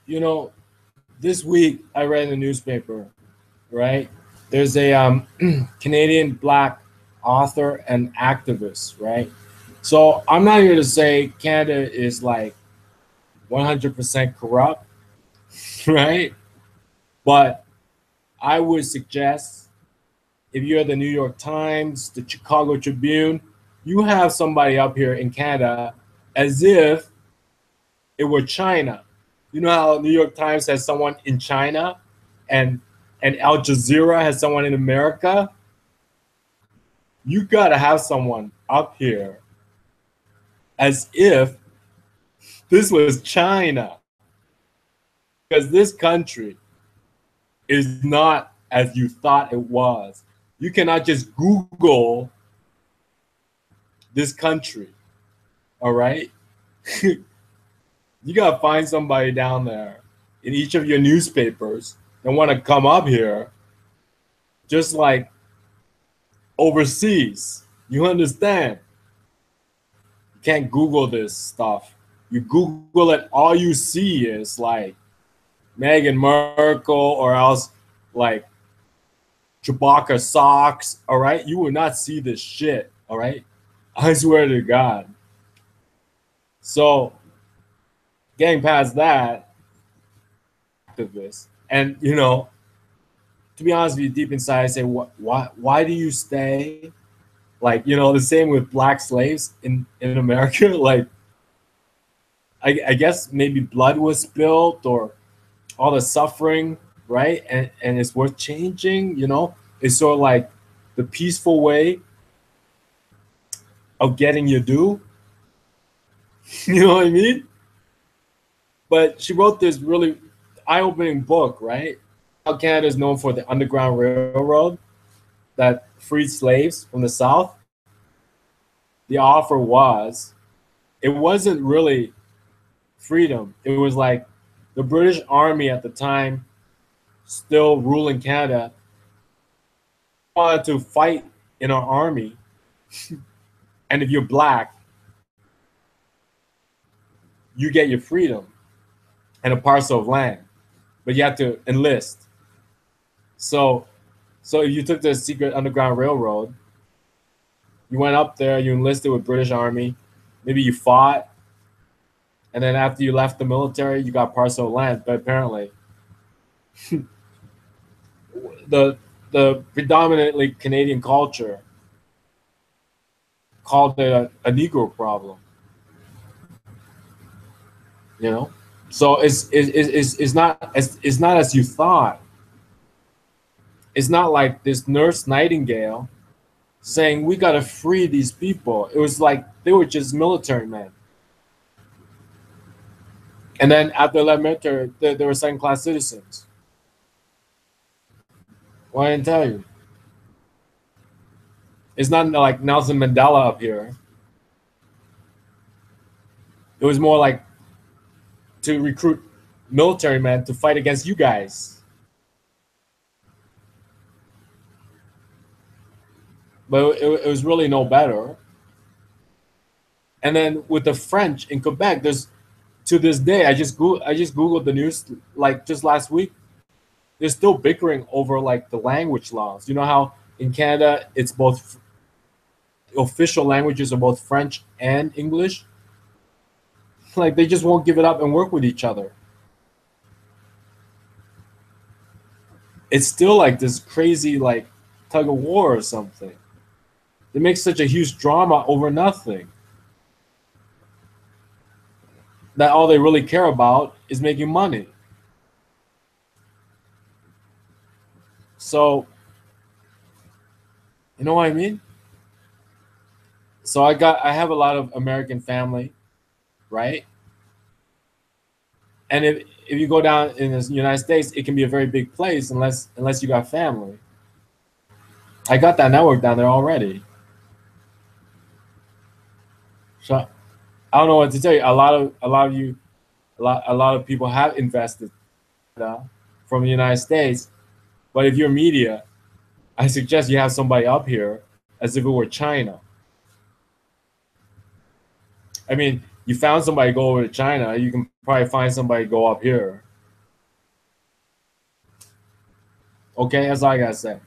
You know, this week I read in the newspaper, right? There's a Canadian black author and activist, right? So I'm not here to say Canada is like 100% corrupt, right? But I would suggest if you're the New York Times, the Chicago Tribune, you have somebody up here in Canada as if it were China. You know how New York Times has someone in China and Al Jazeera has someone in America? You gotta have someone up here as if this was China. Because this country is not as you thought it was. You cannot just Google this country, all right? You gotta find somebody down there in each of your newspapers that want to come up here, just like overseas. You understand? You can't Google this stuff. You Google it, all you see is like Meghan Merkel or else like Chewbacca socks. All right, you will not see this shit. All right, I swear to God. So, getting past that, activist, and to be honest with you, deep inside, I say, why do you stay? Like, the same with black slaves in America. Like, I guess maybe blood was spilled or all the suffering, right? And it's worth changing. It's sort of like the peaceful way of getting your due. You know what I mean? But she wrote this really eye-opening book, right? How Canada is known for the Underground Railroad that freed slaves from the South. The offer was, it wasn't really freedom. It was like the British Army at the time, still ruling Canada, wanted to fight in our army. And if you're black, you get your freedom and a parcel of land, but you have to enlist. So if you took the secret Underground Railroad, you went up there, you enlisted with British Army, maybe you fought, and then after you left the military, you got parcel of land. But apparently, the predominantly Canadian culture called it a Negro problem. So it's not as you thought. It's not like this nurse Nightingale saying we got to free these people. It was like they were just military men. And then after they left military, they were second-class citizens. Well, I didn't tell you. It's not like Nelson Mandela up here. It was more like to recruit military men to fight against you guys. But it was really no better. And then with the French in Quebec, there's to this day, I just googled the news like just last week. They're still bickering over like the language laws. You know how in Canada it's both official languages are both French and English. Like they just won't give it up and work with each other. It's still like this crazy like tug of war or something. They make such a huge drama over nothing. That all they really care about is making money. So, you know what I mean? So I have a lot of American family, right? And if you go down in the United States, it can be a very big place unless you got family. I got that network down there already. So I don't know what to tell you. A lot of people have invested from the United States, but if you're media, I suggest you have somebody up here as if it were China. I mean, you found somebody go over to China, you can probably find somebody go up here. Okay, that's all I gotta say.